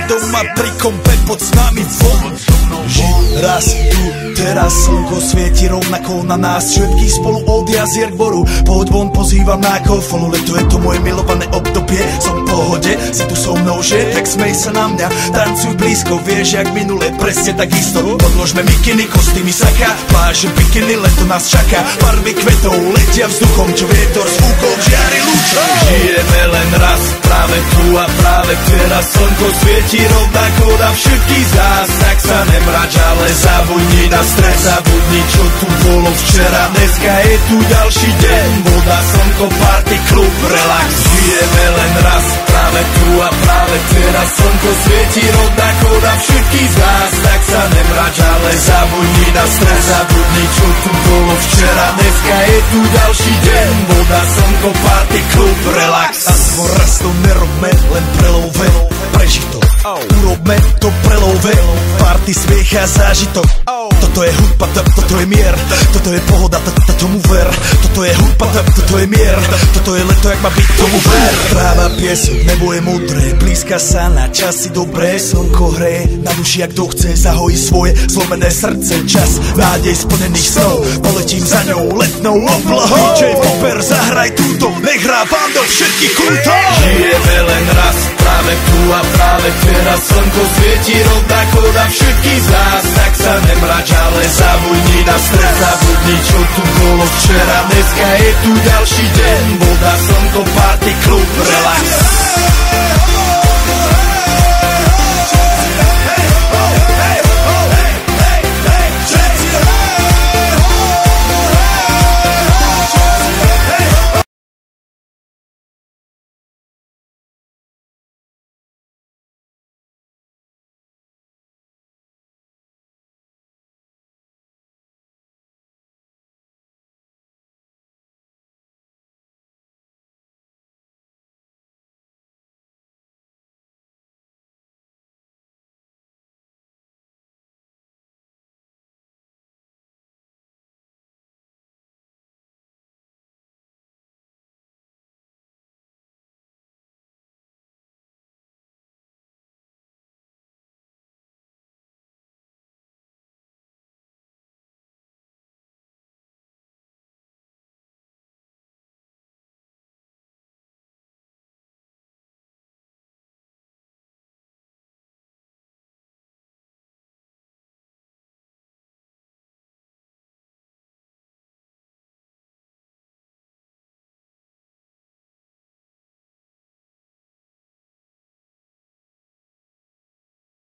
Doma pri kompe pod s nami von. Raz tu, teraz slnko svieti rovnako na nás. Všetkých spolu od jazier k boru. Poď von, pozývam na kofonu. Leto je to moje milované obdobie. Som v pohode, si tu so mnou, že? Tak smej sa na mňa, tancuj blízko. Vieš, jak minule, presne tak isto. Podložme mikiny, kostýmy, saka. Pláže, bikiny, leto nás čaká. Farby kvetov letia vzduchom, čo vietor s fúkom žiari lúčom. Žijeme len raz, práve tu a práve teraz. Slnko svieti rovnako na všetkých z nás. Tak sa nemrač, ale zabudni na stres. Zabudni, čo tu bolo včera. Dneska je tu ďalší deň. Voda, slnko, party, klub, relax. Žijeme len raz, práve tu a práve teraz. Slnko svieti rovnako na všetkých z nás. Tak sa nemrač, ale zabudni na stres. Zabudni, čo tu bolo včera. Dneska je tu ďalší deň. Voda, slnko, party, klub, relax. Aspoň raz to nerobme, len prelove. Prežij to, urobme to prelove. Party, smiech a zážitok. Toto je hudba, toto je mier. Toto je pohoda, tomu ver. Toto je hudba, toto je mier. Toto je leto, jak má byť, tomu ver. Tráva, piesok, nebo je modré. Blízka sa na časy dobré. Slnko hreje na duši, jak to chce. Zahojí svoje zlomené srdce. Čas nádej splnených snov. Poletím za ňou letnou oblohou. DJ Popper, zahraj túto. Nech hrá vám do všetkých kútov. Žijeme len raz, práve tu a práve teraz. Slnko svieti rovnako na všetkých z nás. Tak sa nemrač, ale zabudni na stres. Zabudni, čo tu bolo včera. Dneska je tu ďalší deň. Voda,